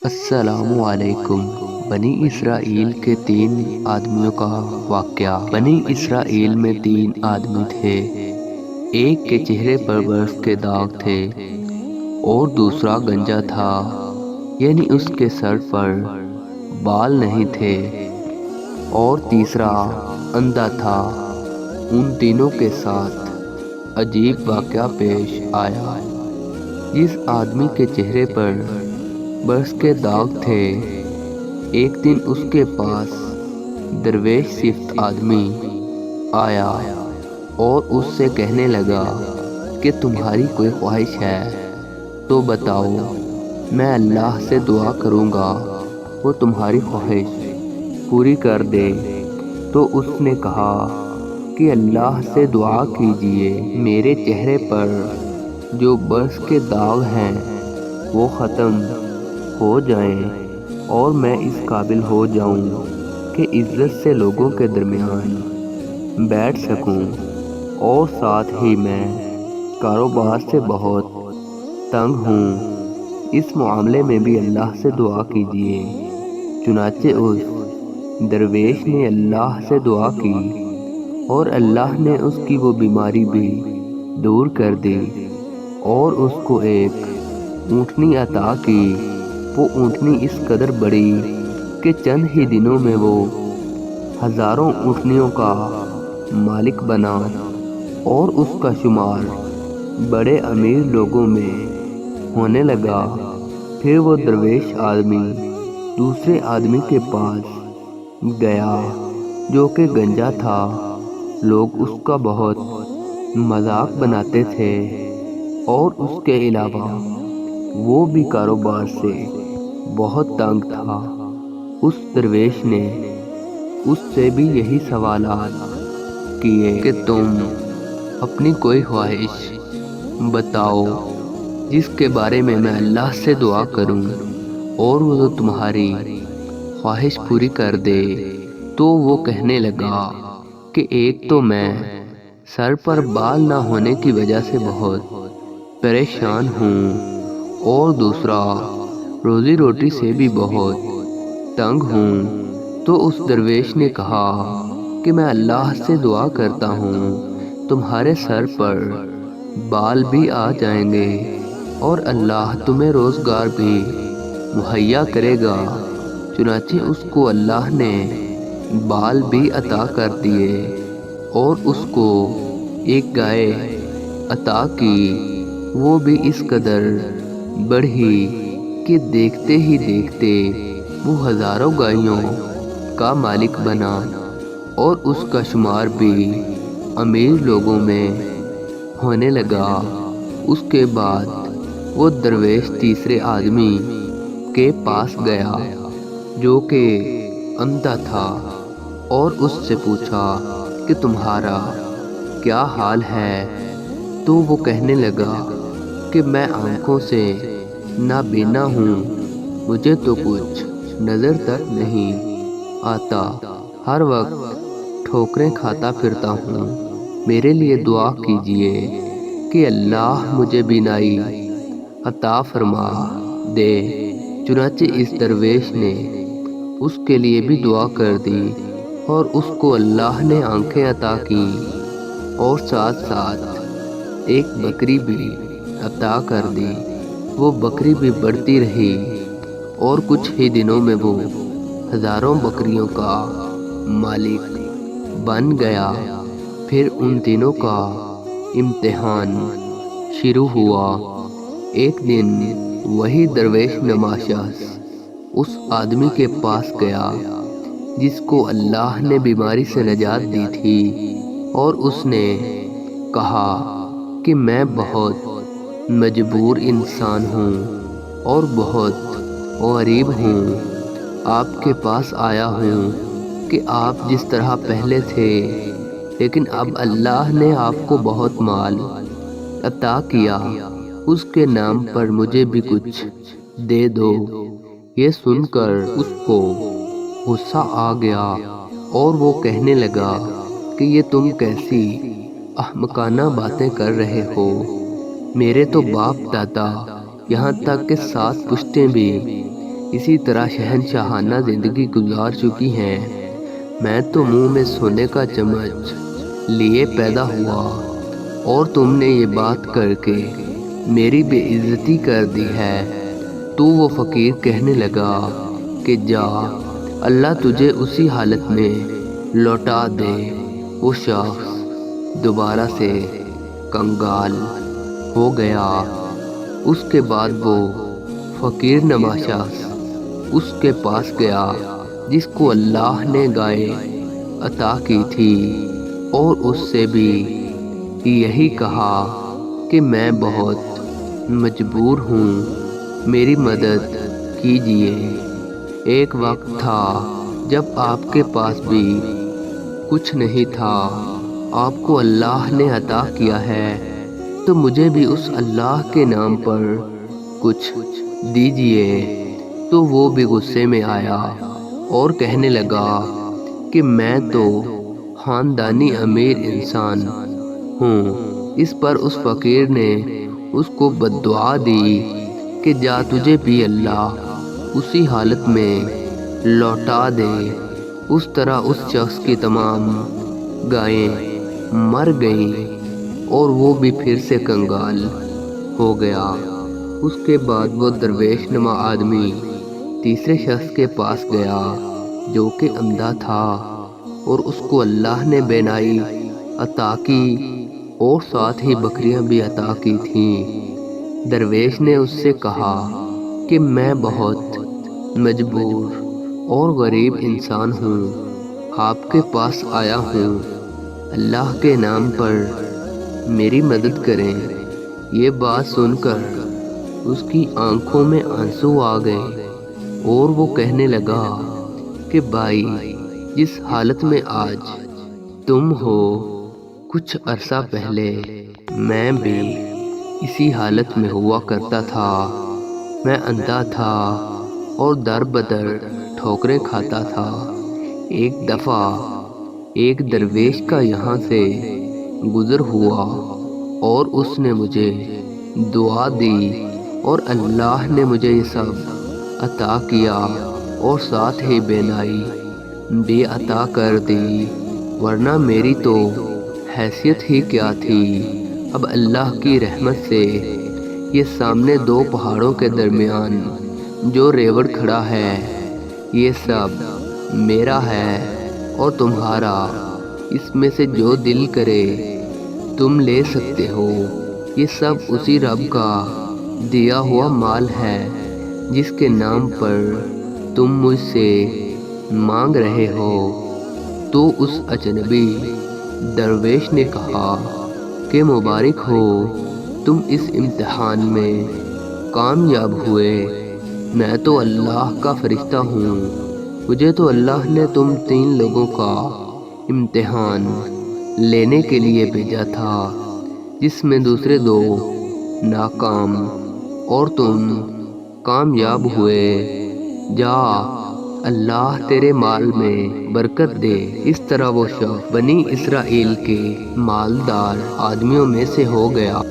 السلام علیکم۔ بنی اسرائیل کے 3 آدمیوں کا واقعہ۔ بنی اسرائیل میں 3 آدمی تھے۔ ایک کے چہرے پر برف کے داغ تھے اور دوسرا گنجا تھا، یعنی اس کے سر پر بال نہیں تھے، اور تیسرا اندھا تھا۔ ان تینوں کے ساتھ عجیب واقعہ پیش آیا۔ جس آدمی کے چہرے پر برف کے داغ تھے، ایک دن اس کے پاس درویش صفت آدمی آیا اور اس سے کہنے لگا کہ تمہاری کوئی خواہش ہے تو بتاؤ، میں اللہ سے دعا کروں گا وہ تمہاری خواہش پوری کر دے۔ تو اس نے کہا کہ اللہ سے دعا کیجئے میرے چہرے پر جو برف کے داغ ہیں وہ ختم ہو جائیں اور میں اس قابل ہو جاؤں کہ عزت سے لوگوں کے درمیان بیٹھ سکوں، اور ساتھ ہی میں کاروبار سے بہت تنگ ہوں، اس معاملے میں بھی اللہ سے دعا کیجیے۔ چنانچہ اس درویش نے اللہ سے دعا کی اور اللہ نے اس کی وہ بیماری بھی دور کر دی اور اس کو ایک اونٹنی عطا کی۔ وہ اونٹنی اس قدر بڑی کہ چند ہی دنوں میں وہ ہزاروں اونٹنیوں کا مالک بنا، اور اس کا شمار بڑے امیر لوگوں میں ہونے لگا۔ پھر وہ درویش آدمی دوسرے آدمی کے پاس گیا جو کہ گنجا تھا۔ لوگ اس کا بہت مذاق بناتے تھے، اور اس کے علاوہ وہ بھی کاروبار سے بہت تنگ تھا۔ اس درویش نے اس سے بھی یہی سوالات کیے کہ تم اپنی کوئی خواہش بتاؤ جس کے بارے میں اللہ سے دعا کروں اور وہ تمہاری خواہش پوری کر دے۔ تو وہ کہنے لگا کہ ایک تو میں سر پر بال نہ ہونے کی وجہ سے بہت پریشان ہوں، اور دوسرا روزی روٹی سے بھی بہت تنگ ہوں۔ تو اس درویش نے کہا کہ میں اللہ سے دعا کرتا ہوں تمہارے سر پر بال بھی آ جائیں گے اور اللہ تمہیں روزگار بھی مہیا کرے گا۔ چنانچہ اس کو اللہ نے بال بھی عطا کر دیے اور اس کو ایک گائے عطا کی۔ وہ بھی اس قدر بڑھی کہ دیکھتے ہی دیکھتے وہ ہزاروں گائیوں کا مالک بنا، اور اس کا شمار بھی امیر لوگوں میں ہونے لگا۔ اس کے بعد وہ درویش تیسرے آدمی کے پاس گیا جو کہ اندھا تھا، اور اس سے پوچھا کہ تمہارا کیا حال ہے؟ تو وہ کہنے لگا کہ میں آنکھوں سے نابینا ہوں، مجھے تو کچھ نظر تک نہیں آتا، ہر وقت ٹھوکریں کھاتا پھرتا ہوں، میرے لیے دعا کیجئے کہ اللہ مجھے بینائی عطا فرما دے۔ چنانچہ اس درویش نے اس کے لیے بھی دعا کر دی، اور اس کو اللہ نے آنکھیں عطا کی، اور ساتھ ساتھ ایک بکری بھی عطا کر دی۔ وہ بکری بھی بڑھتی رہی، اور کچھ ہی دنوں میں وہ ہزاروں بکریوں کا مالک بن گیا۔ پھر ان تینوں کا امتحان شروع ہوا۔ ایک دن وہی درویش نما شخص اس آدمی کے پاس گیا جس کو اللہ نے بیماری سے نجات دی تھی، اور اس نے کہا کہ میں بہت مجبور انسان ہوں اور بہت غریب ہوں، آپ کے پاس آیا ہوں کہ آپ جس طرح پہلے تھے، لیکن اب اللہ نے آپ کو بہت مال عطا کیا، اس کے نام پر مجھے بھی کچھ دے دو۔ یہ سن کر اس کو غصہ آ گیا، اور وہ کہنے لگا کہ یہ تم کیسی احمقانہ باتیں کر رہے ہو؟ میرے تو باپ دادا یہاں تک کہ 7 پشتیں بھی اسی طرح شہنشاہانہ زندگی گزار چکی ہیں۔ میں تو منہ میں سونے کا چمچ لیے پیدا ہوا اور تم نے یہ بات کر کے میری بے عزتی کر دی ہے۔ تو وہ فقیر کہنے لگا کہ جا، اللہ تجھے اسی حالت میں لوٹا دے۔ وہ شخص دوبارہ سے کنگال ہو گیا۔ اس کے بعد وہ فقیر نما شخص اس کے پاس گیا جس کو اللہ نے گائے عطا کی تھی، اور اس سے بھی یہی کہا کہ میں بہت مجبور ہوں، میری مدد کیجیے۔ ایک وقت تھا جب آپ کے پاس بھی کچھ نہیں تھا، آپ کو اللہ نے عطا کیا ہے، تو مجھے بھی اس اللہ کے نام پر کچھ دیجیے۔ تو وہ بھی غصے میں آیا اور کہنے لگا کہ میں تو خاندانی امیر انسان ہوں۔ اس پر اس فقیر نے اس کو بددعا دی کہ جا، تجھے بھی اللہ اسی حالت میں لوٹا دے۔ اس طرح اس شخص کی تمام گائیں مر گئیں اور وہ بھی پھر سے کنگال ہو گیا۔ اس کے بعد وہ درویش نما آدمی تیسرے شخص کے پاس گیا جو کہ اندھا تھا، اور اس کو اللہ نے بینائی عطا کی اور ساتھ ہی بکریاں بھی عطا کی تھیں۔ درویش نے اس سے کہا کہ میں بہت مجبور اور غریب انسان ہوں، آپ کے پاس آیا ہوں، اللہ کے نام پر میری مدد کریں۔ یہ بات سن کر اس کی آنکھوں میں آنسو آ گئے اور وہ کہنے لگا کہ بھائی، جس حالت میں آج تم ہو، کچھ عرصہ پہلے میں بھی اسی حالت میں ہوا کرتا تھا۔ میں اندھا تھا اور در بدر ٹھوکریں کھاتا تھا۔ ایک دفعہ ایک درویش کا یہاں سے گزر ہوا اور اس نے مجھے دعا دی، اور اللہ نے مجھے یہ سب عطا کیا اور ساتھ ہی بینائی بھی عطا کر دی، ورنہ میری تو حیثیت ہی کیا تھی۔ اب اللہ کی رحمت سے یہ سامنے دو پہاڑوں کے درمیان جو ریوڑ کھڑا ہے، یہ سب میرا ہے اور تمہارا۔ اس میں سے جو دل کرے تم لے سکتے ہو۔ یہ سب اسی رب کا دیا ہوا مال ہے جس کے نام پر تم مجھ سے مانگ رہے ہو۔ تو اس اجنبی درویش نے کہا کہ مبارک ہو، تم اس امتحان میں کامیاب ہوئے۔ میں تو اللہ کا فرشتہ ہوں، مجھے تو اللہ نے تم 3 لوگوں کا امتحان لینے کے لیے بھیجا تھا، جس میں دوسرے 2 ناکام اور تم کامیاب ہوئے۔ جا، اللہ تیرے مال میں برکت دے۔ اس طرح وہ شخص بنی اسرائیل کے مالدار آدمیوں میں سے ہو گیا۔